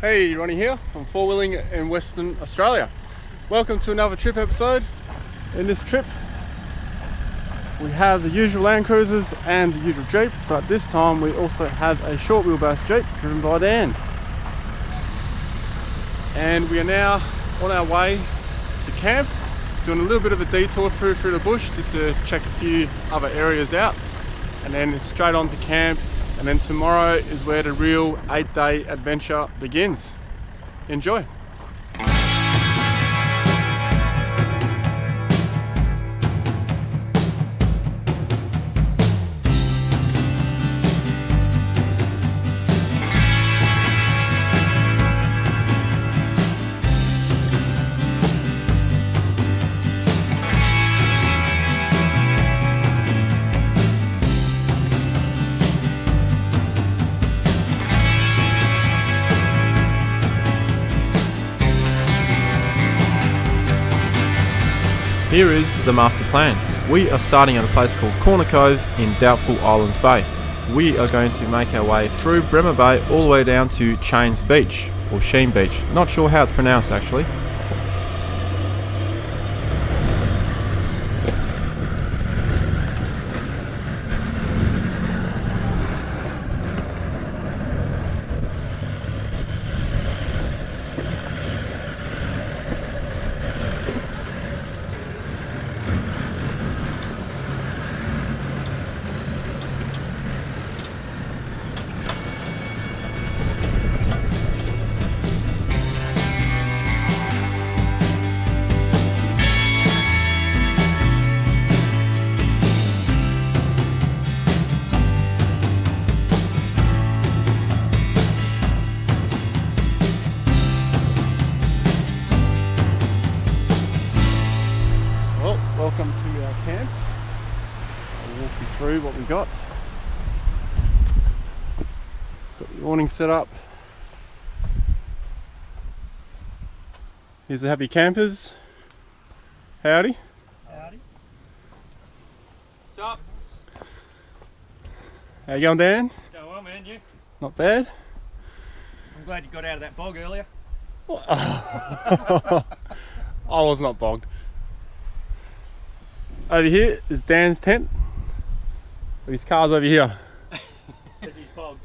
Hey, Ronnie here from Four Wheeling in Western Australia. Welcome to another trip episode. In this trip we have the usual Land Cruisers and the usual Jeep, but this time we also have a short wheelbase Jeep driven by Dan. And we are now on our way to camp, doing a little bit of a detour through the bush just to check a few other areas out, and then it's straight on to camp. And then tomorrow is where the real 8-day adventure begins. Enjoy. Here is the master plan. We are starting at a place called Corner Cove in Doubtful Islands Bay. We are going to make our way through Bremer Bay all the way down to Chains Beach, or Sheen Beach. Not sure how it's pronounced actually. Welcome to our camp. I'll walk you through what we got. Got the awning set up. Here's the happy campers. Howdy. Howdy. Sup? How you going, Dan? Going well, man, you? Not bad. I'm glad you got out of that bog earlier. I was not bogged. Over here is Dan's tent. His car's over here. Because he's bogged.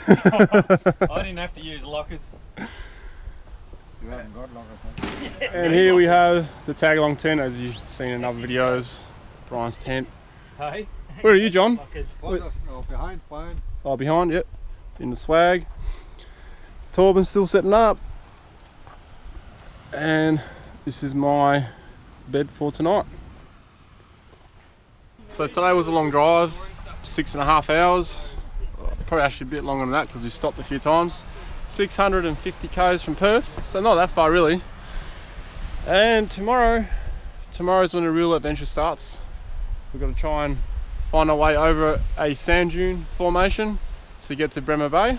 I didn't have to use lockers. You haven't got lockers, mate. And here we have the tag along tent, as you've seen in other videos. Brian's tent. Hey? Where are you, John? Lockers. Behind, fine. Oh, behind, yep. In the swag. Torben's still setting up. And this is my bed for tonight. So today was a long drive, 6.5 hours. Probably actually a bit longer than that because we stopped a few times. 650 k's from Perth, so not that far really. And tomorrow's when the real adventure starts. We've got to try and find our way over a sand dune formation to get to Bremer Bay.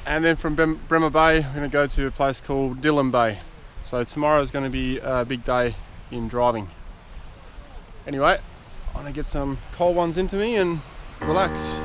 And then from Bremer Bay, we're going to go to a place called Dillon Bay. So tomorrow is going to be a big day in driving. Anyway, I'm gonna get some cold ones into me and relax.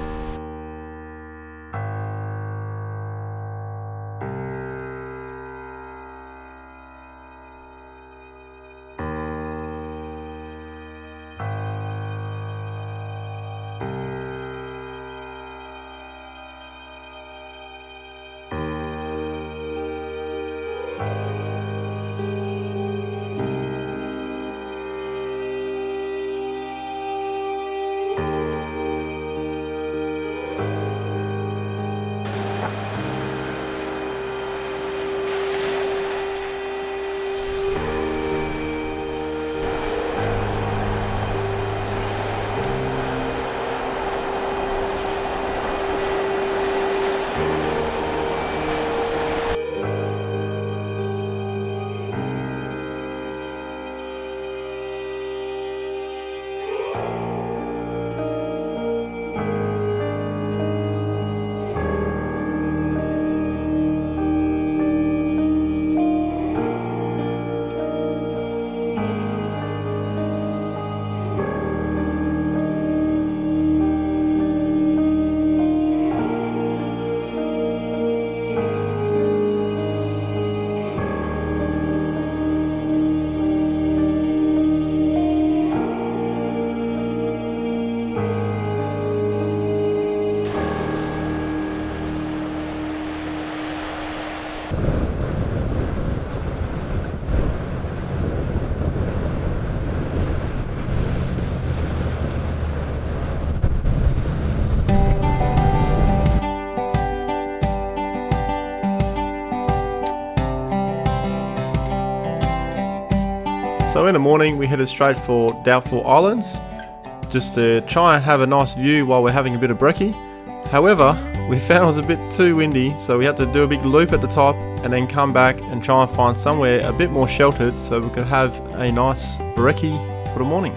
So in the morning we headed straight for Doubtful Islands, just to try and have a nice view while we're having a bit of brekkie. However, we found it was a bit too windy, so we had to do a big loop at the top and then come back and try and find somewhere a bit more sheltered so we could have a nice brekkie for the morning.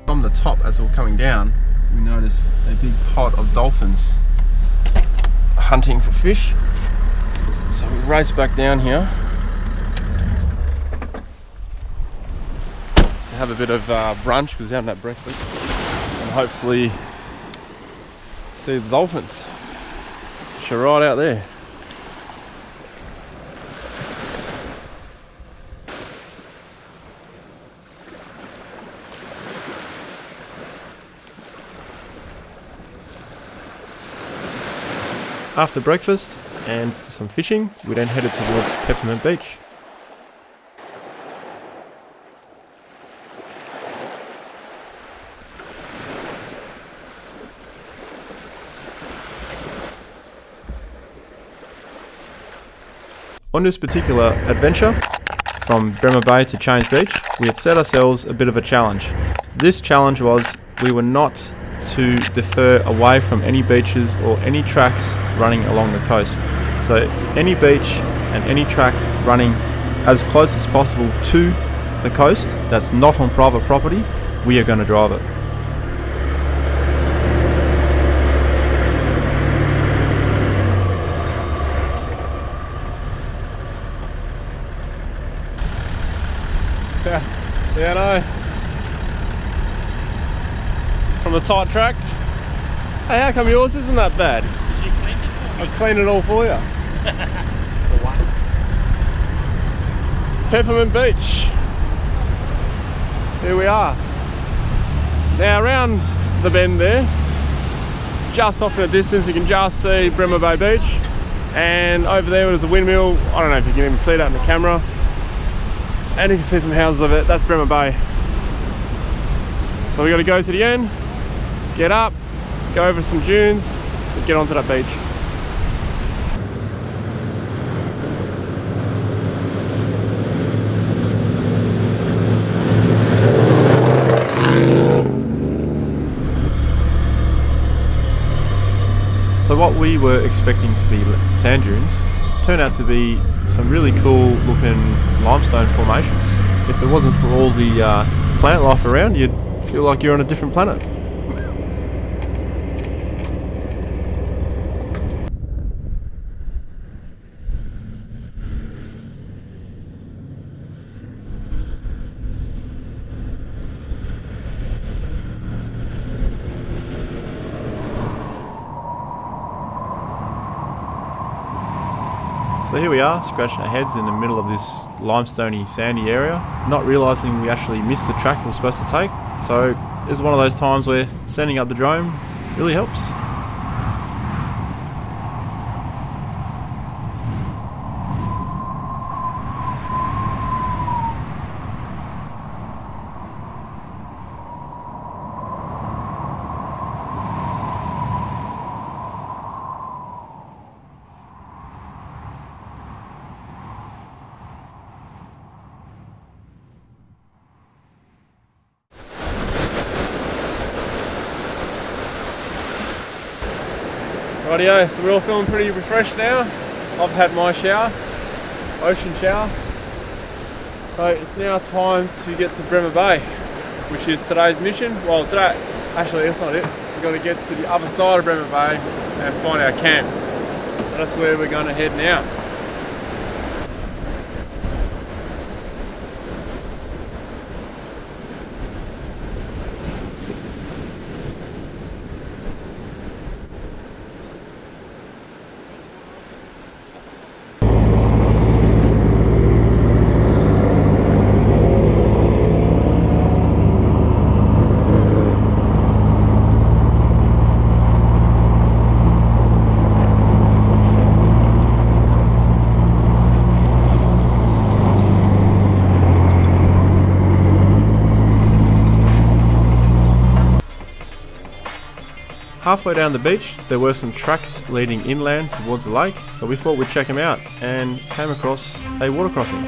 From the top, as we were coming down, we noticed a big pod of dolphins hunting for fish. So we raced back down here to have a bit of brunch because we haven't had breakfast, and hopefully see the dolphins. They're right out there. After breakfast and some fishing, we then headed towards Peppermint Beach. On this particular adventure, from Bremer Bay to Chains Beach, we had set ourselves a bit of a challenge. This challenge was we were not to defer away from any beaches or any tracks running along the coast. So any beach and any track running as close as possible to the coast that's not on private property, we are going to drive it. Yeah, I know. From the tight track. Hey, how come yours isn't that bad? Did you clean it for me? I'll clean it all for you. For once. Peppermint Beach. Here we are. Now around the bend there, just off in the distance, you can just see Bremer Bay Beach. And over there there's a windmill. I don't know if you can even see that in the camera. And you can see some houses of it. That's Bremer Bay. So we got to go to the end, get up, go over some dunes, and get onto that beach. So what we were expecting to be sand dunes turned out to be some really cool looking limestone formations. If it wasn't for all the plant life around, you'd feel like you're on a different planet. So here we are, scratching our heads in the middle of this limestoney, sandy area, not realising we actually missed the track we were supposed to take. So it's one of those times where sending up the drone really helps. Rightio, so we're all feeling pretty refreshed now. I've had my shower, ocean shower. So it's now time to get to Bremer Bay, which is today's mission. Well, today, actually that's not it. We've got to get to the other side of Bremer Bay and find our camp. So that's where we're going to head now. halfway down the beach, there were some tracks leading inland towards the lake, so we thought we'd check them out and came across a water crossing.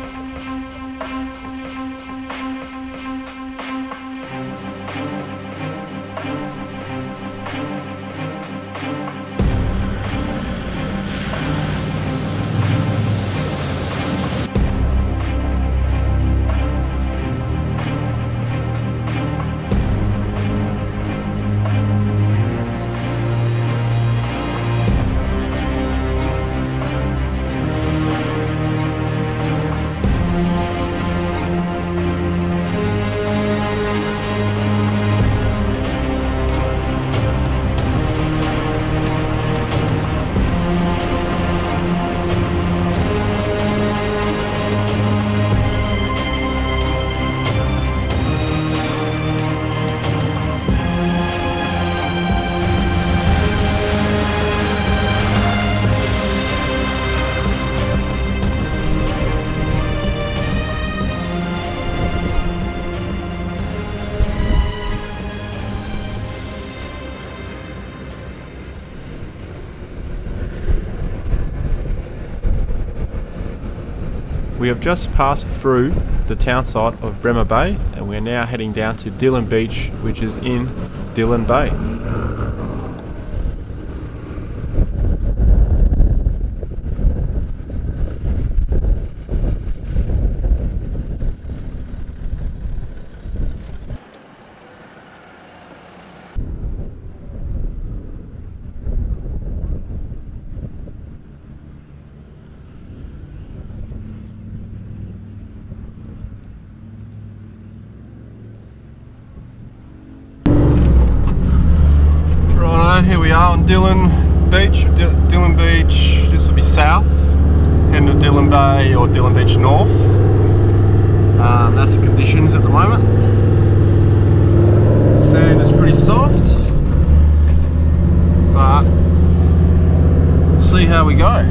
We have just passed through the town site of Bremer Bay and we're now heading down to Dillon Beach, which is in Dillon Bay. Here we are on Dillon Beach, Dillon Beach, this will be south, heading to Dillon Bay or Dillon Beach north. That's the conditions at the moment. Sand is pretty soft, but we'll see how we go.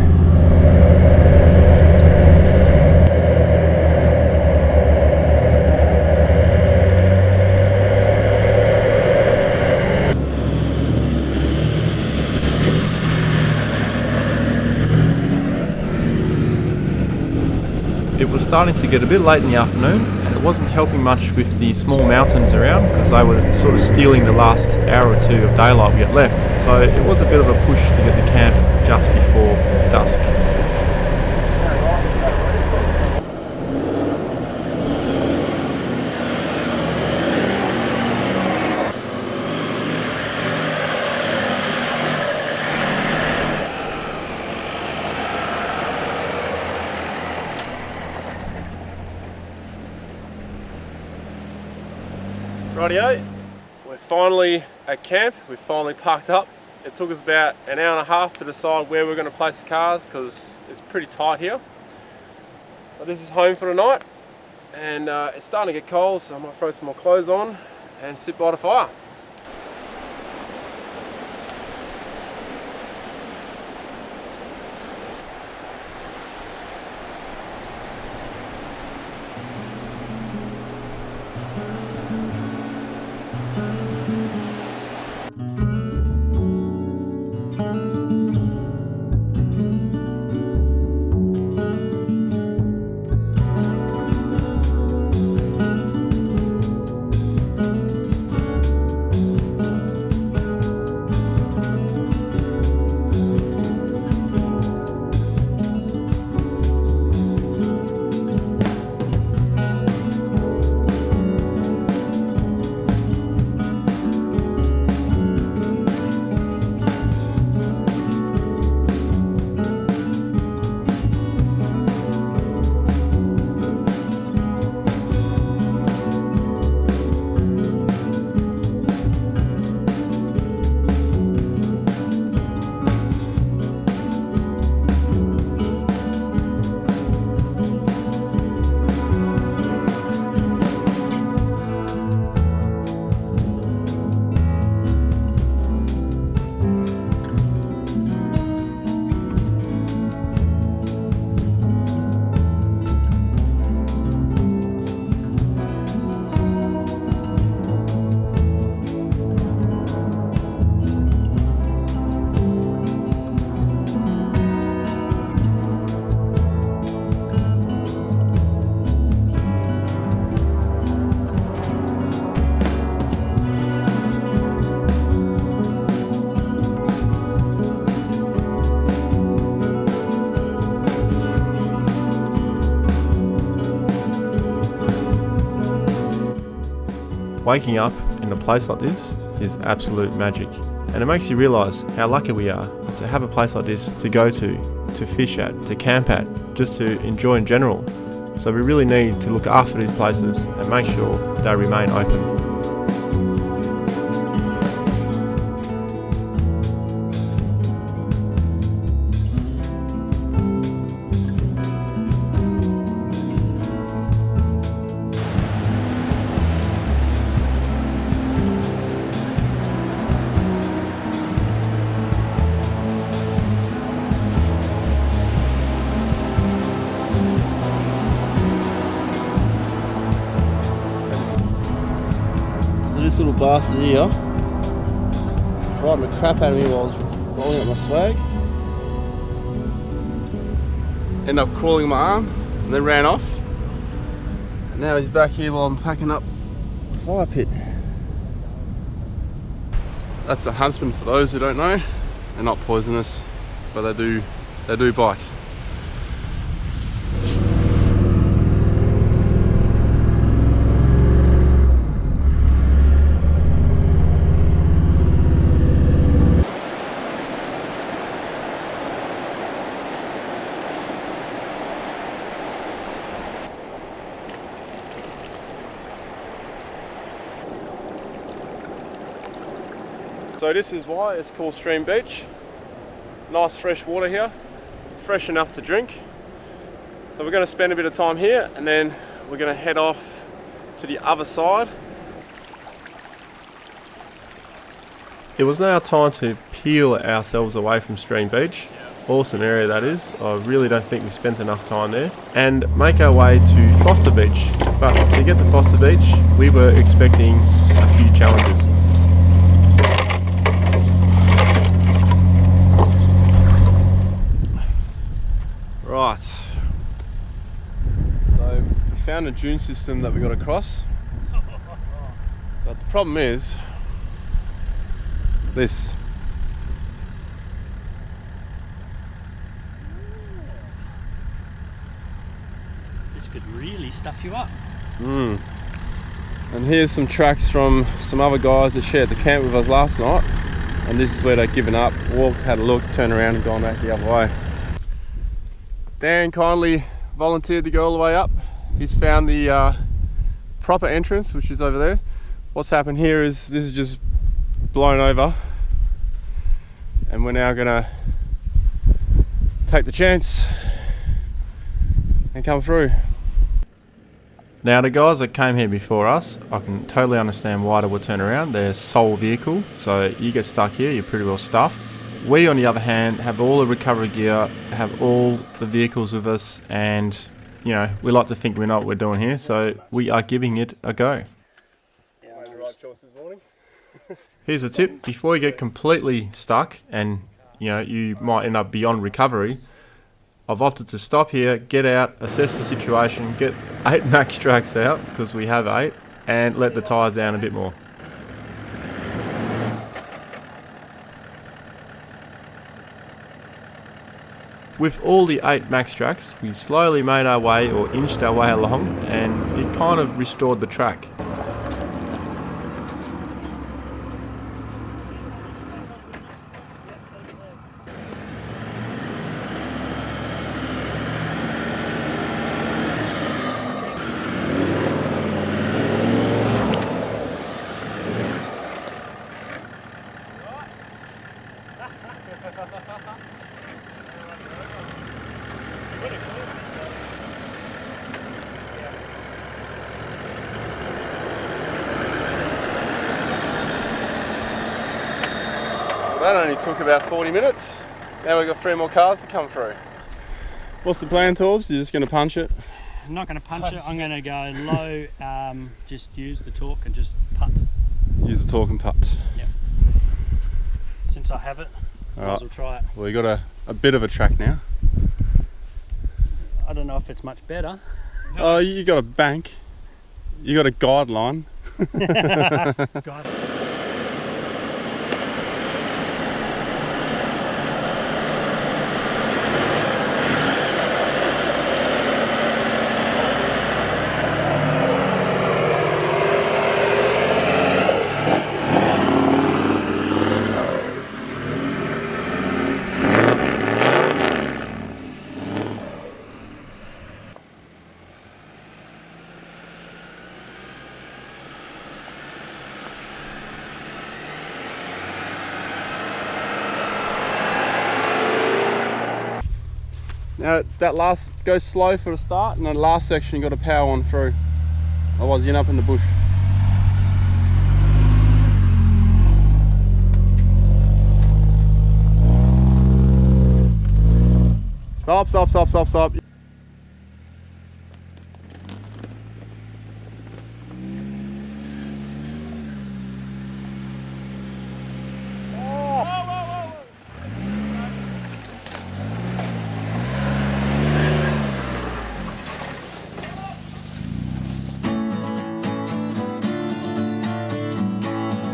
It was starting to get a bit late in the afternoon and it wasn't helping much with the small mountains around because they were sort of stealing the last hour or two of daylight we had left. So it was a bit of a push to get to camp just before dusk. Rightio, we're finally at camp, we've finally parked up. It took us about an hour and a half to decide where we're going to place the cars because it's pretty tight here. But this is home for the night and it's starting to get cold, so I might throw some more clothes on and sit by the fire. Waking up in a place like this is absolute magic, and it makes you realise how lucky we are to have a place like this to go to fish at, to camp at, just to enjoy in general. So we really need to look after these places and make sure they remain open. This little bastard here frightened the crap out of me while I was rolling up my swag. Ended up crawling my arm and then ran off. And now he's back here while I'm packing up the fire pit. That's a huntsman for those who don't know. They're not poisonous, but they do bite. So this is why it's called Stream Beach. Nice fresh water here, fresh enough to drink. So we're going to spend a bit of time here and then we're going to head off to the other side. It was now time to peel ourselves away from Stream Beach. Awesome area that is. I really don't think we spent enough time there. And make our way to Foster Beach. But to get to Foster Beach, we were expecting a few challenges. Right, so we found a dune system that we got to cross, but the problem is this. This could really stuff you up. And here's some tracks from some other guys that shared the camp with us last night, and this is where they've given up, walked, had a look, turned around and gone back the other way. Dan kindly volunteered to go all the way up. He's found the proper entrance, which is over there. What's happened here is this is just blown over, and we're now gonna take the chance and come through. Now the guys that came here before us, I can totally understand why they would turn around. They're sole vehicle, so you get stuck here, you're pretty well stuffed. We, on the other hand, have all the recovery gear, have all the vehicles with us, and, you know, we like to think we know what we're doing here, so we are giving it a go. Made the right choice this morning. Here's a tip: before you get completely stuck, and, you know, you might end up beyond recovery, I've opted to stop here, get out, assess the situation, get 8 max tracks out, because we have 8, and let the tyres down a bit more. With all the 8 max tracks, we slowly made our way, or inched our way along, and it kind of restored the track. That only took about 40 minutes. Now we've got 3 more cars to come through. What's the plan, Torbs? You're just going to punch it? I'm not going to punch it, I'm going to go low, just use the torque and just putt. Use the torque and putt. Yep. Since I have it, I might as well try it. Well, you got a bit of a track now. I don't know if it's much better. Oh, you got a bank. You got a guideline. Now that last, go slow for the start, and the last section you got to power on through. Otherwise you end up in the bush. Stop, stop, stop, stop, stop.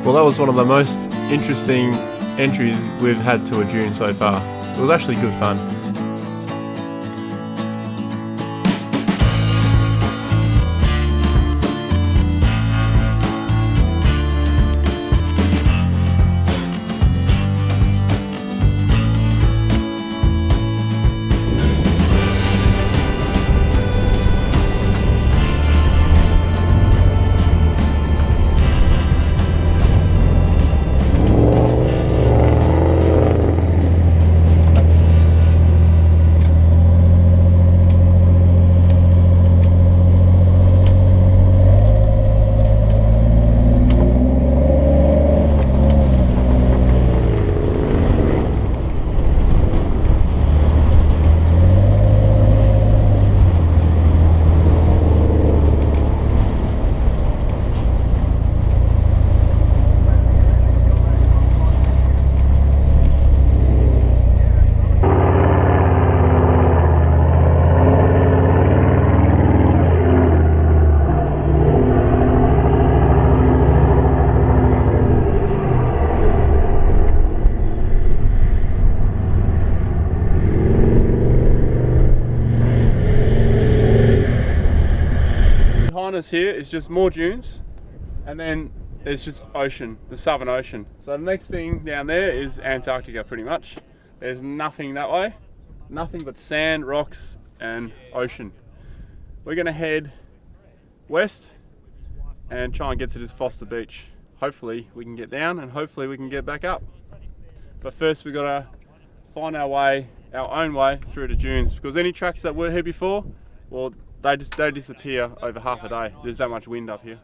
Well, that was one of the most interesting entries we've had to a dune so far. It was actually good fun. Behind us here is just more dunes, and then there's just ocean, the Southern Ocean. So the next thing down there is Antarctica pretty much. There's nothing that way, nothing but sand, rocks and ocean. We're gonna head west and try and get to this Foster Beach. Hopefully we can get down and hopefully we can get back up. But first we've gotta find our way, our own way through the dunes, because any tracks that were here before, well, they disappear over half a day. There's that much wind up here.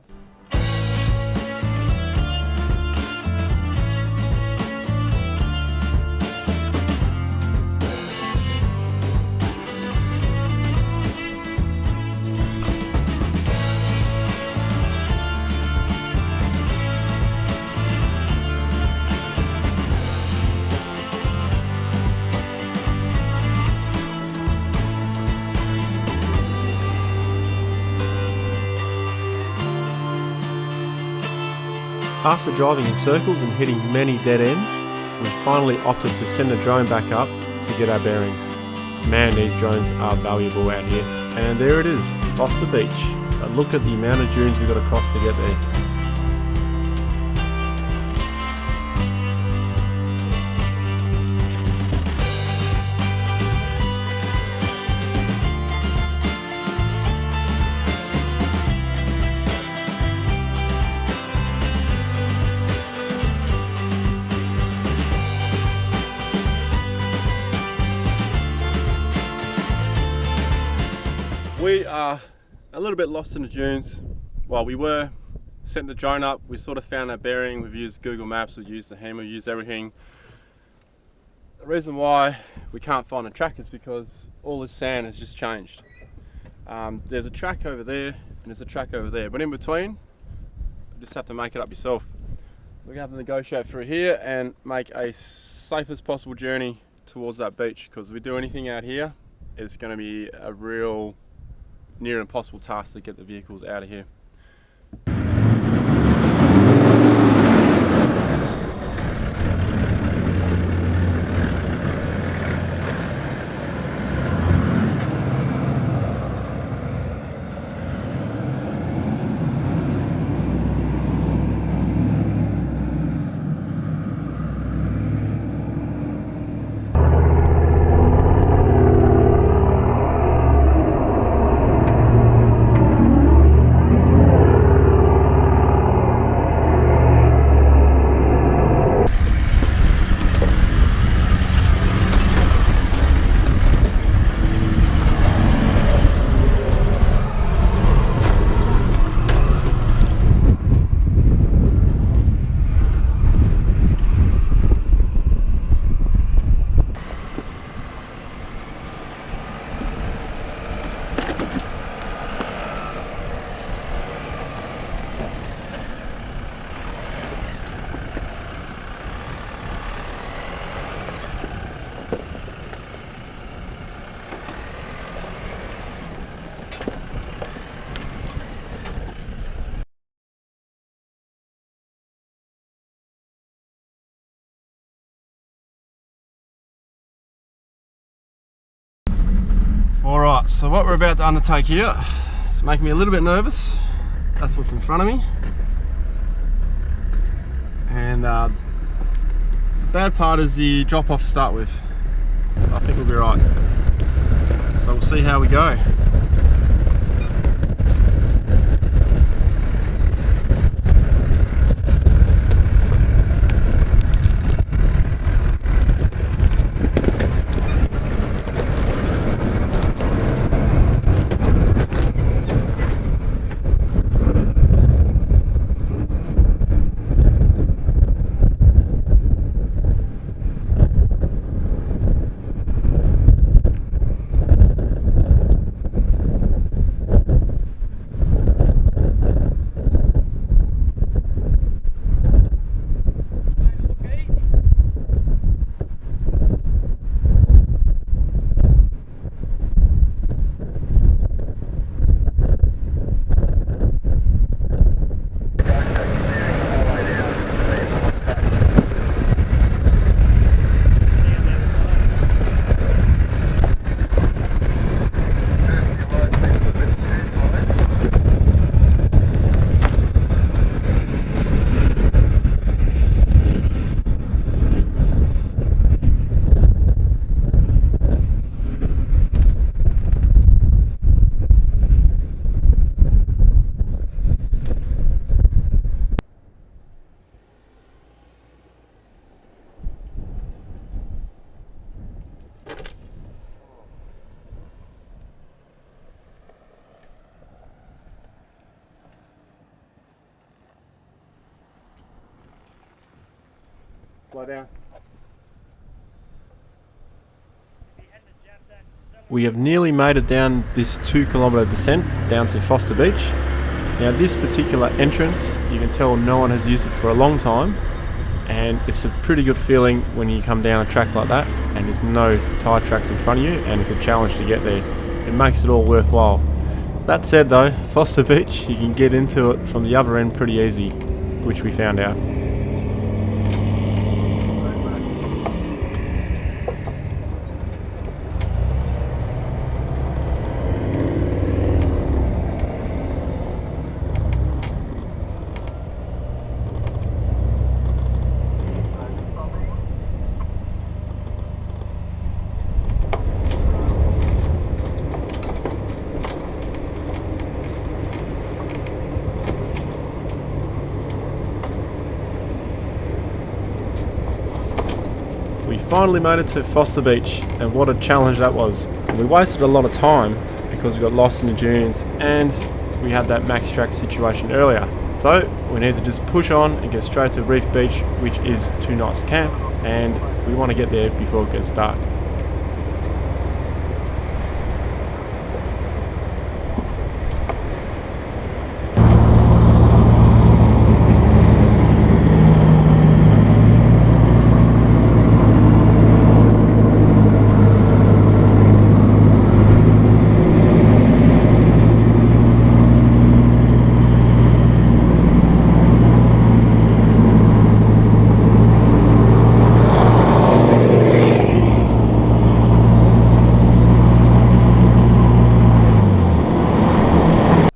After driving in circles and hitting many dead ends, we finally opted to send the drone back up to get our bearings. Man, these drones are valuable out here. And there it is, Foster Beach. But look at the amount of dunes we got to cross to get there. We are a little bit lost in the dunes. Well, we were setting the drone up, we sort of found our bearing, we've used Google Maps, we've used the hammer, we've used everything. The reason why we can't find a track is because all this sand has just changed. There's a track over there and there's a track over there, but in between, you just have to make it up yourself. So we're going to have to negotiate through here and make a safest possible journey towards that beach, because if we do anything out here, it's going to be a real near impossible task to get the vehicles out of here. Alright, so what we're about to undertake here, it's making me a little bit nervous. That's what's in front of me. And the bad part is the drop off to start with. I think we'll be right. So we'll see how we go. Slow down. We have nearly made it down this 2-kilometre descent down to Foster Beach. Now this particular entrance, you can tell no one has used it for a long time, and it's a pretty good feeling when you come down a track like that and there's no tyre tracks in front of you and it's a challenge to get there. It makes it all worthwhile. That said though, Foster Beach, you can get into it from the other end pretty easy, which we found out. We finally made it to Foster Beach, and what a challenge that was. And we wasted a lot of time because we got lost in the dunes and we had that max track situation earlier. So we need to just push on and get straight to Reef Beach, which is 2 nights camp, and we want to get there before it gets dark.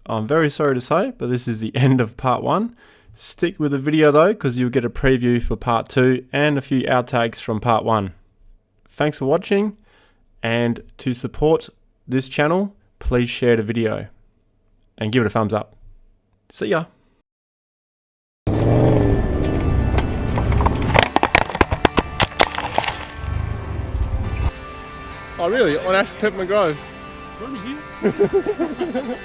I'm very sorry to say, but this is the end of part 1. Stick with the video though, because you'll get a preview for part 2 and a few outtakes from part 1. Thanks for watching, and to support this channel, please share the video and give it a thumbs up. See ya! Oh really? On Ash Peppermint Grove? Here.